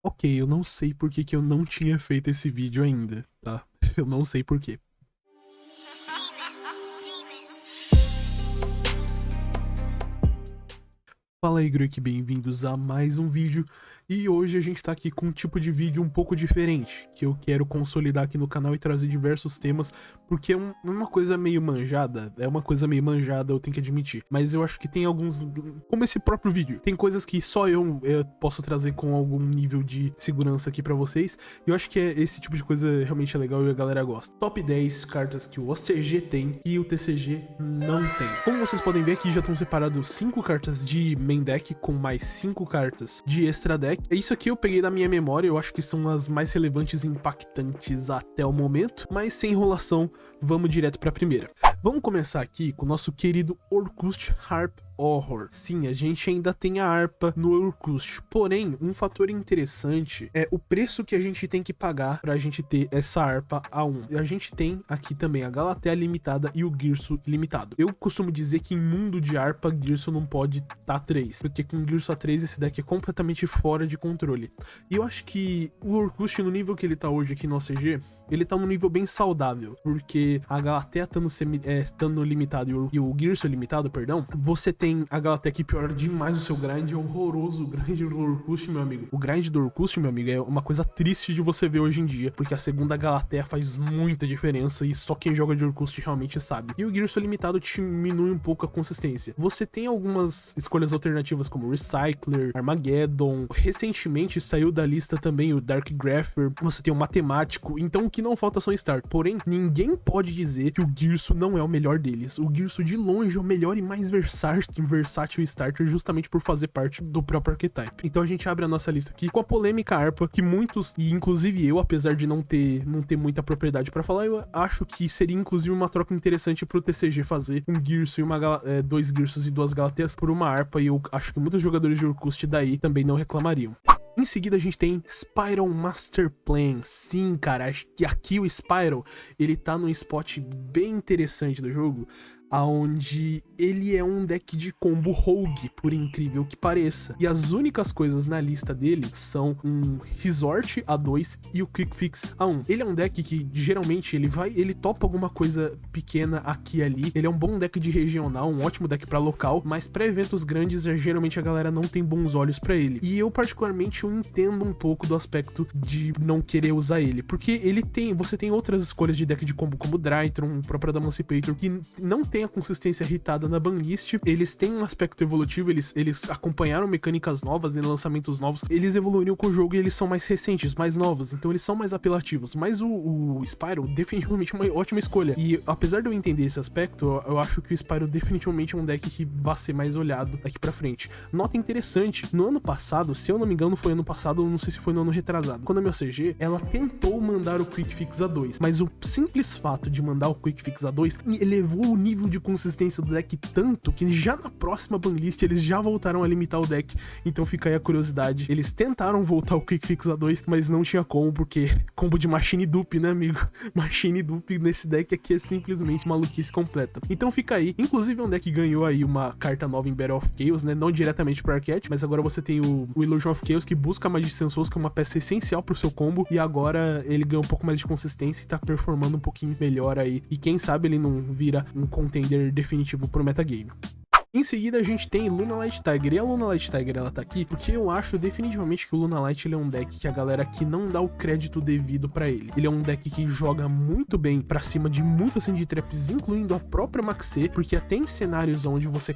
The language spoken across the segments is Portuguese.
Ok, eu não sei por que que eu não tinha feito esse vídeo ainda, tá? Eu não sei por quê. Fala aí, Gruik, bem-vindos a mais um vídeo. E hoje a gente tá aqui com um tipo de vídeo um pouco diferente, que eu quero consolidar aqui no canal e trazer diversos temas, porque é uma coisa meio manjada, eu tenho que admitir. Mas eu acho que tem alguns, como esse próprio vídeo, tem coisas que só eu posso trazer com algum nível de segurança aqui pra vocês, e eu acho que esse tipo de coisa realmente é legal e a galera gosta. Top 10 cartas que o OCG tem e o TCG não tem. Como vocês podem ver aqui, já estão separados 5 cartas de main deck com mais 5 cartas de extra deck. Isso aqui eu peguei da minha memória, eu acho que são as mais relevantes e impactantes até o momento, mas sem enrolação, vamos direto pra primeira. Vamos começar aqui com o nosso querido Orcust Harp Horror. Sim, a gente ainda tem a harpa no Orcust, porém, um fator interessante é o preço que a gente tem que pagar pra gente ter essa harpa A1. A gente tem aqui também a Galatea limitada e o Girso limitado. Eu costumo dizer que em mundo de harpa, Girso não pode tá 3, porque com Girso A3 esse deck é completamente fora de controle. E eu acho que o Orcust, no nível que ele tá hoje aqui no OCG, ele tá num nível bem saudável, porque a Galatea estando limitado e o Girso limitado, perdão, você tem a Galatea que piora demais o seu grind, é horroroso o grind do Orcust, meu amigo. O grind do Orcust, meu amigo, é uma coisa triste de você ver hoje em dia, porque a segunda Galatea faz muita diferença e só quem joga de Orcust realmente sabe. E o Girso limitado diminui um pouco a consistência. Você tem algumas escolhas alternativas como Recycler, Armageddon, recentemente saiu da lista também o Dark Grapher, você tem o Matemático, então o que não falta são start. Porém, ninguém pode dizer que o Girso não é o melhor deles. O Girso de longe é o melhor e mais versátil starter, justamente por fazer parte do próprio archetype. Então a gente abre a nossa lista aqui com a polêmica harpa, que muitos, e inclusive eu, apesar de não ter muita propriedade pra falar, eu acho que seria inclusive uma troca interessante pro TCG fazer um Girso e dois Girsos e duas Galateas por uma harpa, e eu acho que muitos jogadores de Orcust daí também não reclamariam. Em seguida a gente tem Spiral Master Plan. Sim, cara, acho que aqui o Spiral, ele tá num spot bem interessante do jogo, aonde ele é um deck de combo rogue, por incrível que pareça. E as únicas coisas na lista dele são um Resort A2 e o Quick Fix A1. Ele é um deck que geralmente ele topa alguma coisa pequena aqui e ali. Ele é um bom deck de regional, um ótimo deck pra local, mas pra eventos grandes geralmente a galera não tem bons olhos pra ele. E eu particularmente eu entendo um pouco do aspecto de não querer usar ele, porque você tem outras escolhas de deck de combo como Drytron, o próprio Adamantipator, que não tem a consistência irritada na banlist. Eles têm um aspecto evolutivo, eles acompanharam mecânicas novas, lançamentos novos, eles evoluíram com o jogo e eles são mais recentes, mais novos, então eles são mais apelativos. Mas o Spyro definitivamente é uma ótima escolha, e apesar de eu entender esse aspecto, eu acho que o Spyro definitivamente é um deck que vai ser mais olhado daqui pra frente. Nota interessante, no ano passado, se eu não me engano foi ano passado, eu não sei se foi no ano retrasado, quando a minha OCG, ela tentou mandar o Quick Fix A2, mas o simples fato de mandar o Quick Fix A2 elevou o nível de consistência do deck tanto que já na próxima banlist eles já voltaram a limitar o deck. Então fica aí a curiosidade, eles tentaram voltar o Quick Fix A2, mas não tinha como, porque combo de Machine Dupe, né, amigo? Machine Dupe nesse deck aqui é simplesmente maluquice completa. Então fica aí, inclusive é um deck que ganhou aí uma carta nova em Battle of Chaos, né, não diretamente pro arquétipo, mas agora você tem o Illusion of Chaos, que busca a Magician Souls, que é uma peça essencial pro seu combo, e agora ele ganha um pouco mais de consistência e tá performando um pouquinho melhor aí, e quem sabe ele não vira um contender definitivo pro metagame. Em seguida a gente tem Luna Light Tiger, e a Luna Light Tiger ela tá aqui porque eu acho definitivamente que o Luna Light ele é um deck que a galera aqui não dá o crédito devido pra ele. Ele é um deck que joga muito bem pra cima de muitas Sand Traps, incluindo a própria Maxê, porque até em cenários onde você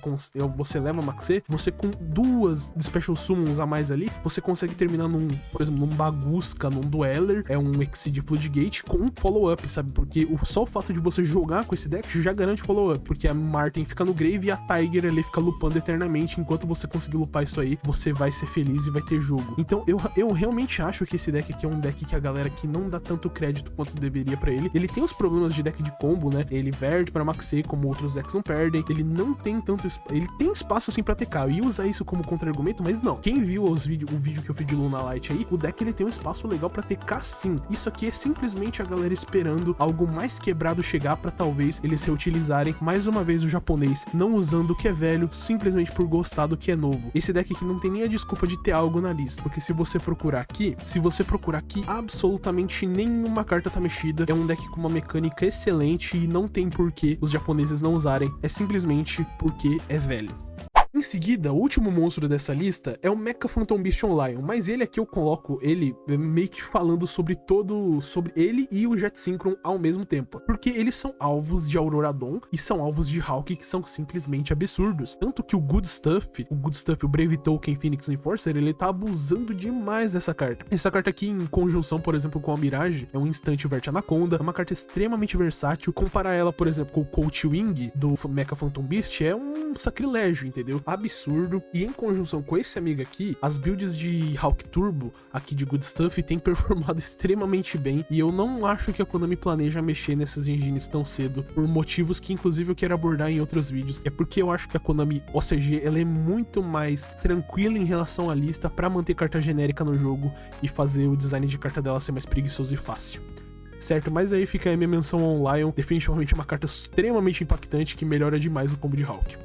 leva a Maxê, você com duas Special Summons a mais ali, você consegue terminar por exemplo, num Bagusca, num Dweller, um Exceed Floodgate com um follow-up, sabe? Porque só o fato de você jogar com esse deck já garante follow-up, porque a Marten fica no grave e a Tiger ele fica lupando eternamente. Enquanto você conseguir lupar isso aí, você vai ser feliz e vai ter jogo. Então eu realmente acho que esse deck aqui é um deck que a galera que não dá tanto crédito quanto deveria pra ele. Ele tem os problemas de deck de combo, né? Ele verde pra Maxê, como outros decks não perdem. Ele não tem tanto ele tem espaço assim pra TK. Eu ia usar isso como contra-argumento, mas não. Quem viu o vídeo que eu fiz de Luna Light aí, o deck ele tem um espaço legal pra TK sim. Isso aqui é simplesmente a galera esperando algo mais quebrado chegar pra talvez eles reutilizarem mais uma vez o japonês, não usando o que é velho simplesmente por gostar do que é novo. Esse deck aqui não tem nem a desculpa de ter algo na lista, porque se você procurar aqui, absolutamente nenhuma carta tá mexida. É um deck com uma mecânica excelente e não tem porquê os japoneses não usarem. É simplesmente porque é velho. Em seguida, o último monstro dessa lista é o Mecha Phantom Beast Lion, mas ele aqui eu coloco ele meio que falando sobre ele e o Jet Synchron ao mesmo tempo, porque eles são alvos de Auroradon e são alvos de Hawk que são simplesmente absurdos, tanto que o Good Stuff, o Brave Token Phoenix Enforcer, ele tá abusando demais dessa carta. Essa carta aqui em conjunção, por exemplo, com a Mirage, é um Instant Vert Anaconda, é uma carta extremamente versátil. Comparar ela, por exemplo, com o Coach Wing do Mecha Phantom Beast é um sacrilégio, entendeu? Absurdo. E em conjunção com esse amigo aqui, as builds de Hawk Turbo aqui de Good Stuff tem performado extremamente bem, e eu não acho que a Konami planeja mexer nessas engines tão cedo, por motivos que inclusive eu quero abordar em outros vídeos. É porque eu acho que a Konami OCG ela é muito mais tranquila em relação à lista pra manter carta genérica no jogo e fazer o design de carta dela ser mais preguiçoso e fácil. Certo, mas aí fica aí minha menção ao Lion, definitivamente uma carta extremamente impactante que melhora demais o combo de Hawk.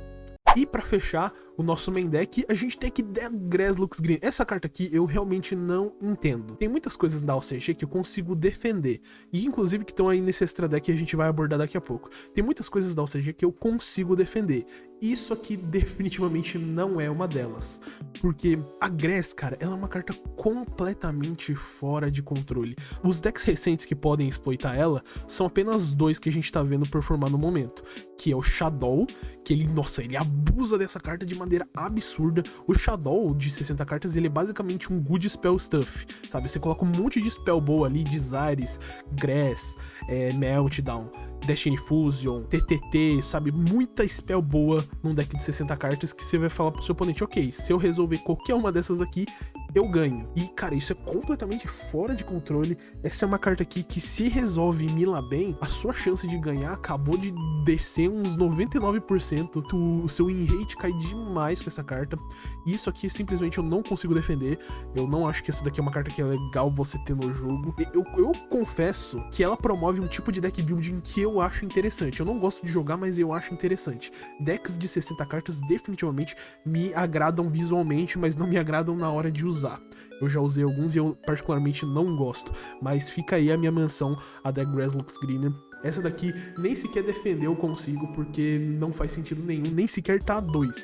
E pra fechar o nosso main deck, a gente tem aqui The Graslux Green. Essa carta aqui eu realmente não entendo. Tem muitas coisas da OCG que eu consigo defender, e inclusive que estão aí nesse extra deck que a gente vai abordar daqui a pouco. Tem muitas coisas da OCG que eu consigo defender. Isso aqui definitivamente não é uma delas, porque a Grass, cara, ela é uma carta completamente fora de controle. Os decks recentes que podem exploitar ela são apenas dois que a gente tá vendo performar no momento, que é o Shadow, que ele abusa dessa carta de maneira absurda. O Shadow de 60 cartas, ele é basicamente um good spell stuff, sabe? Você coloca um monte de spell boa ali, Desires, Grass, Meltdown, Destiny Fusion, TTT, sabe? Muita spell boa num deck de 60 cartas que você vai falar pro seu oponente, ok, se eu resolver qualquer uma dessas aqui, eu ganho. E, cara, isso é completamente fora de controle. Essa é uma carta aqui que, se resolve milar bem, a sua chance de ganhar acabou de descer uns 99%. O seu win rate cai demais com essa carta. E isso aqui, simplesmente, eu não consigo defender. Eu não acho que essa daqui é uma carta que é legal você ter no jogo. Eu confesso que ela promove um tipo de deck building que eu acho interessante. Eu não gosto de jogar, mas eu acho interessante. Decks de 60 cartas definitivamente me agradam visualmente, mas não me agradam na hora de usar. Eu já usei alguns e eu particularmente não gosto, mas fica aí a minha menção a The Graslux Green. Essa daqui nem sequer defender eu consigo, porque não faz sentido nenhum, nem sequer tá a 2.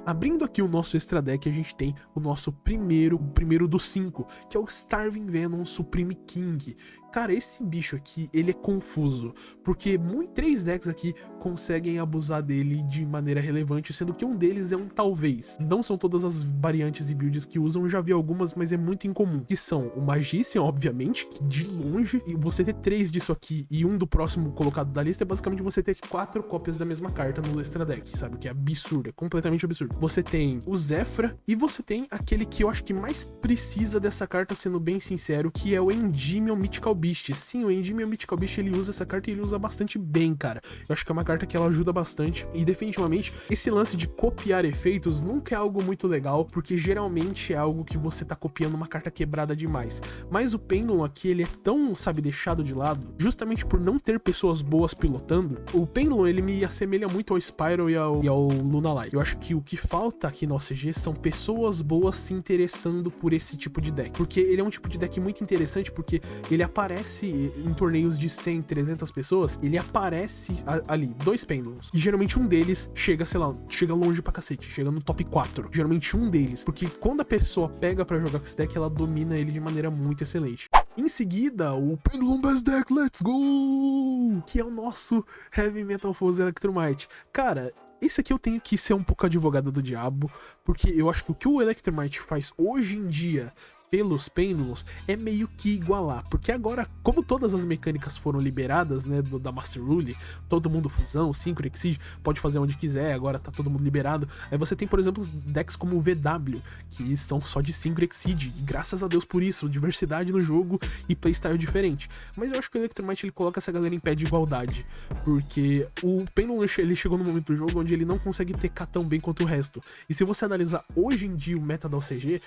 Abrindo aqui o nosso extra deck, a gente tem o nosso primeiro dos 5, que é o Starving Venom Supreme King. Cara, esse bicho aqui, ele é confuso, porque 3 decks aqui conseguem abusar dele de maneira relevante, sendo que um deles é um talvez. Não são todas as variantes e builds que usam, eu já vi algumas, mas é muito incomum. Que são o Magician, obviamente, que de longe, e você ter 3 disso aqui e um do próximo colocado da lista, é basicamente você ter 4 cópias da mesma carta no extra deck, sabe? Que é absurdo, é completamente absurdo. Você tem o Zefra, e você tem aquele que eu acho que mais precisa dessa carta, sendo bem sincero, que é o Endymion Mythical Beast. Sim, o Endymion Mythical Beast, ele usa essa carta e ele usa bastante bem, cara. Eu acho que é uma carta que ela ajuda bastante, e definitivamente esse lance de copiar efeitos nunca é algo muito legal, porque geralmente é algo que você tá copiando uma carta quebrada demais. Mas o Pendulum aqui, ele é tão, sabe, deixado de lado, justamente por não ter pessoas boas pilotando. O Pendulum, ele me assemelha muito ao Spyro e ao Lunalight. Eu acho que o que falta aqui no OCG são pessoas boas se interessando por esse tipo de deck, porque ele é um tipo de deck muito interessante, porque ele aparece em torneios de 100, 300 pessoas, ele aparece ali, 2 Pendulums, e geralmente um deles chega, sei lá, chega longe pra cacete, chega no top 4, geralmente um deles, porque quando a pessoa pega pra jogar com esse deck, ela domina ele de maneira muito excelente. Em seguida, o Pendulum Best Deck, let's go! Que é o nosso Heavy Metal Foes Electromite. Cara, esse aqui eu tenho que ser um pouco advogado do diabo, porque eu acho que o que o Electromite faz hoje em dia pelos Pendulums é meio que igualar, porque agora, como todas as mecânicas foram liberadas, né, da Master Rule, todo mundo fusão, Synchro, Exceed, pode fazer onde quiser, agora tá todo mundo liberado. Aí você tem, por exemplo, decks como o VW, que são só de Synchro, Exceed, e graças a Deus por isso, diversidade no jogo e playstyle diferente. Mas eu acho que o Electromite, ele coloca essa galera em pé de igualdade, porque o Pendulum, ele chegou num momento do jogo onde ele não consegue tecar tão bem quanto o resto. E se você analisar hoje em dia o meta da OCG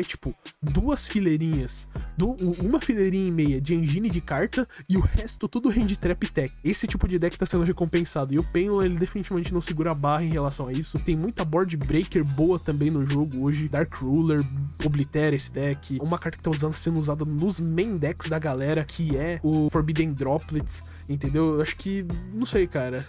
é tipo duas fileirinhas, uma fileirinha e meia de engine de carta e o resto tudo hand trap tech. Esse tipo de deck tá sendo recompensado e o Penlo, ele definitivamente não segura a barra em relação a isso. Tem muita board breaker boa também no jogo hoje, Dark Ruler, Oblitera esse deck, uma carta que tá sendo usada nos main decks da galera, que é o Forbidden Droplets. Entendeu? Eu acho que, não sei, cara,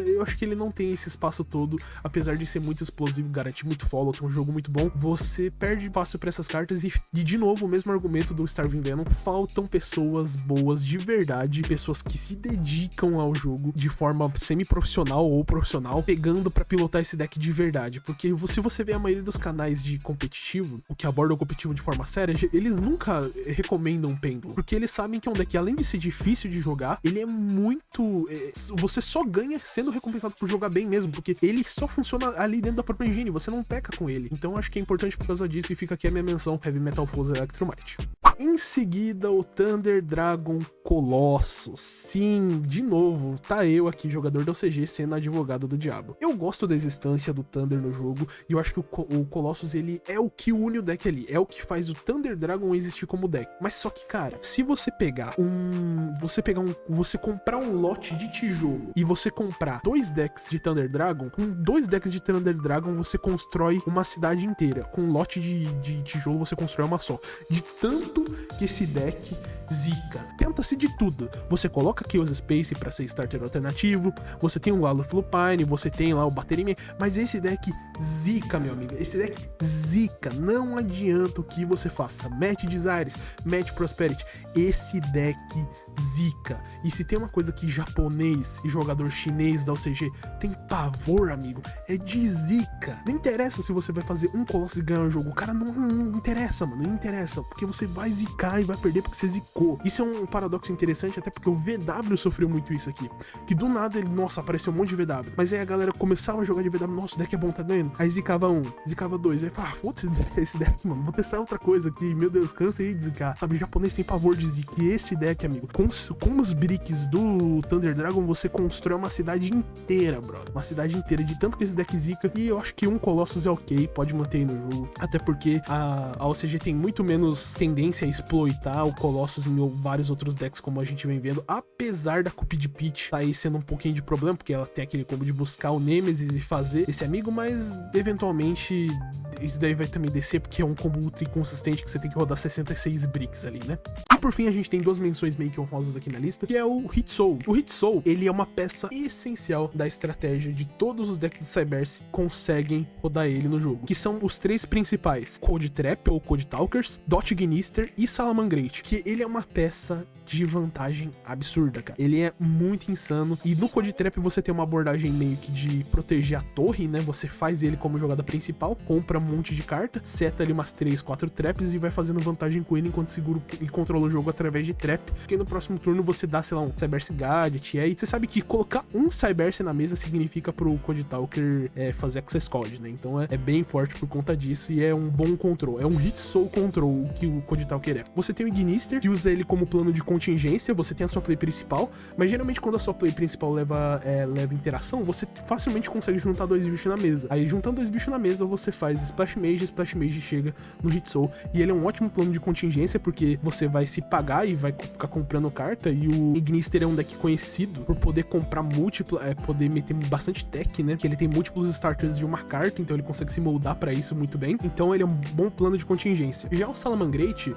eu acho que ele não tem esse espaço todo, apesar de ser muito explosivo, garantir muito follow, ter um jogo muito bom, você perde fácil pra essas cartas e de novo, o mesmo argumento do Starving Venom, faltam pessoas boas de verdade, pessoas que se dedicam ao jogo de forma semi-profissional ou profissional, pegando pra pilotar esse deck de verdade, porque se você vê a maioria dos canais de competitivo, o que abordam o competitivo de forma séria, eles nunca recomendam o Pendulum, porque eles sabem que é um deck, além de ser difícil de jogar, ele é muito... você só ganha sendo recompensado por jogar bem mesmo, porque ele só funciona ali dentro da própria engine, você não peca com ele. Então acho que é importante por causa disso e fica aqui a minha menção Heavy Metal Foes Electromite. Em seguida, o Thunder Dragon Colossus. Sim, de novo, tá eu aqui, jogador do OCG, sendo advogado do diabo. Eu gosto da existência do Thunder no jogo, e eu acho que o Colossus, ele é o que une o deck ali, é o que faz o Thunder Dragon existir como deck. Mas só que, cara, se você pegar você comprar um lote de tijolo e você comprar 2 decks de Thunder Dragon, com 2 decks de Thunder Dragon você constrói uma cidade inteira. Com um lote de tijolo você constrói uma só. De tanto que esse deck zica. Tenta-se de tudo. Você coloca Chaos Space pra ser starter alternativo, você tem o Galo Lupine, você tem lá o Bateria, mas esse deck zica, meu amigo. Esse deck zica. Não adianta o que você faça. Match Desires, Match Prosperity. Esse deck zica. E se tem uma coisa que japonês e jogador chinês da OCG tem pavor, amigo, é de zica. Não interessa se você vai fazer um Colossus e ganhar o jogo. O cara não interessa, mano. Não interessa. Porque você vai zicar e vai perder porque você zicou. Isso é um paradoxo interessante, até porque o VW sofreu muito isso aqui. Que do nada ele, nossa, apareceu um monte de VW. Mas aí a galera começava a jogar de VW, nossa, o deck é bom, tá ganhando. Aí zicava um, zicava dois. Aí fala, foda-se esse deck, mano. Vou testar outra coisa aqui. Meu Deus, cansei de zicar. Sabe, o japonês tem pavor de zicar. E esse deck, amigo, com os bricks do Thunder Dragon, você constrói uma cidade inteira, brother. Uma cidade inteira, de tanto que esse deck zica. E eu acho que um Colossus é ok, pode manter aí no jogo. Até porque a OCG tem muito menos tendência a exploitar o Colossus em vários outros decks, como a gente vem vendo. Apesar da Cupid Peach tá aí sendo um pouquinho de problema, porque ela tem aquele combo de buscar o Nemesis e fazer esse amigo, mas eventualmente isso daí vai também descer, porque é um combo ultra inconsistente que você tem que rodar 66 bricks ali, né? E por fim, a gente tem 2 menções meio que honrosas aqui na lista, que é o Hit Soul. O Hit Soul, ele é uma peça essencial da estratégia de todos os decks de Cyberse conseguem rodar ele no jogo, que são os 3 principais: Code Trap ou Code Talkers, Dot Gnister e Salamangreat, que ele é uma peça de vantagem absurda, cara. Ele é muito insano, e no Code Trap você tem uma abordagem meio que de proteger a torre, né? Você faz ele como jogada principal, compra um monte de carta, seta ali umas 3, 4 traps e vai fazendo vantagem com ele enquanto segura e controla o jogo através de trap, porque no próximo turno você dá, sei lá, um Cyberse Gadget, e aí você sabe que colocar um Cyberse na mesa significa pro Code Talker fazer Access Code, né? Então é bem forte por conta disso, e é um bom control, é um Hit Soul Control que o Code Talker é. Você tem o Ignister, que usa ele como plano de contingência, você tem a sua play principal, mas geralmente quando a sua play principal leva interação, você facilmente consegue juntar 2 bichos na mesa. Aí juntando 2 bichos na mesa, você faz Splash Mage chega no Hit Soul, e ele é um ótimo plano de contingência, porque você vai se pagar e vai ficar comprando carta, e o Ignister é um deck conhecido por poder comprar poder meter bastante tech, né, que ele tem múltiplos starters de uma carta, então ele consegue se moldar pra isso muito bem, então ele é um bom plano de contingência. Já o Salamangreat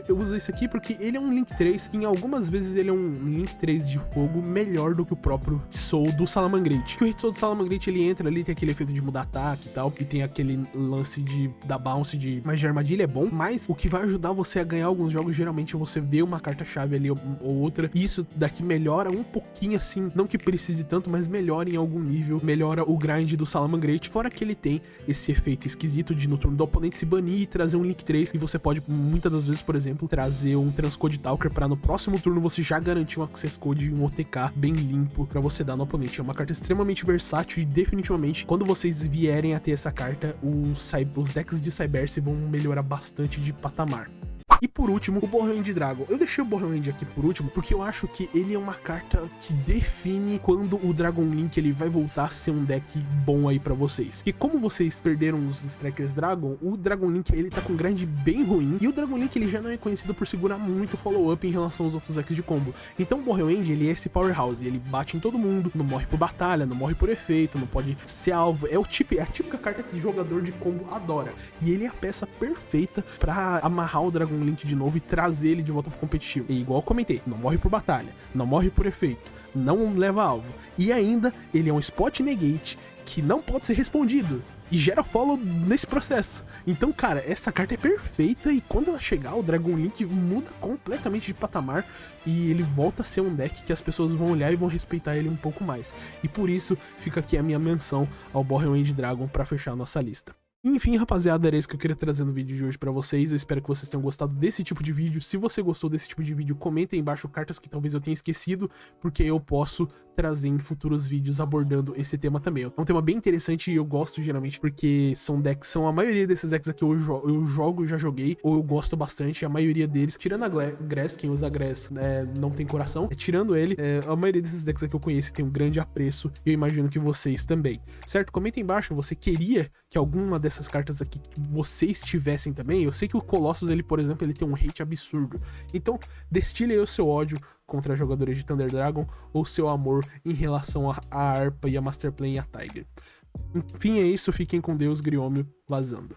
eu uso esse aqui porque ele é um Link 3, que em algumas vezes ele é um Link 3 de fogo melhor do que o próprio Soul do Salamangreat. Que o Hit Soul do Salamangreat, ele entra ali, tem aquele efeito de mudar ataque e tal, e tem aquele lance da bounce de magia de armadilha, é bom, mas o que vai ajudar você a ganhar alguns jogos geralmente é você ver uma carta-chave ali ou outra, e isso daqui melhora um pouquinho assim, não que precise tanto, mas melhora em algum nível, melhora o grind do Salamangreat, fora que ele tem esse efeito esquisito de no turno do oponente se banir e trazer um Link 3, e você pode muitas das vezes, por exemplo, trazer um Transcode Talker pra no próximo turno você já garantir um Access Code e um OTK bem limpo pra você dar no oponente. É uma carta extremamente versátil, e definitivamente quando vocês vierem a ter essa carta, os decks de Cyberse vão melhorar bastante de patamar. E por último, o Borrowing Dragon. Eu deixei o Borrowing aqui por último porque eu acho que ele é uma carta que define quando o Dragon Link ele vai voltar a ser um deck bom aí pra vocês. E como vocês perderam os Strikers Dragon, o Dragon Link ele tá com um grind bem ruim, e o Dragon Link ele já não é conhecido por segurar muito follow-up em relação aos outros decks de combo. Então o Borrowing ele é esse powerhouse, ele bate em todo mundo, não morre por batalha, não morre por efeito, não pode ser alvo, é a típica carta que jogador de combo adora, e ele é a peça perfeita pra amarrar o Dragon Link de novo e trazer ele de volta pro competitivo. E igual eu comentei, não morre por batalha, não morre por efeito, não leva alvo, e ainda ele é um spot negate que não pode ser respondido e gera follow nesse processo. Então, cara, essa carta é perfeita, e quando ela chegar, o Dragon Link muda completamente de patamar e ele volta a ser um deck que as pessoas vão olhar e vão respeitar ele um pouco mais. E por isso fica aqui a minha menção ao Borrowing Dragon para fechar a nossa lista. Enfim, rapaziada, era isso que eu queria trazer no vídeo de hoje pra vocês. Eu espero que vocês tenham gostado desse tipo de vídeo. Se você gostou desse tipo de vídeo, comenta aí embaixo cartas que talvez eu tenha esquecido, porque eu posso trazer em futuros vídeos abordando esse tema também. É um tema bem interessante e eu gosto geralmente porque são a maioria desses decks aqui eu jogo, já joguei, ou eu gosto bastante. A maioria deles, tirando a Grass, quem usa Grass não tem coração, tirando ele, a maioria desses decks aqui eu conheço tem um grande apreço, e eu imagino que vocês também, certo? Comenta aí embaixo, você queria que alguma dessas cartas aqui vocês tivessem também? Eu sei que o Colossus, ele, por exemplo, ele tem um hate absurdo, então destile aí o seu ódio contra jogadores de Thunder Dragon, ou seu amor em relação à Harpa e a Master Plan e a Tiger. Enfim, é isso, fiquem com Deus, Griômio, vazando.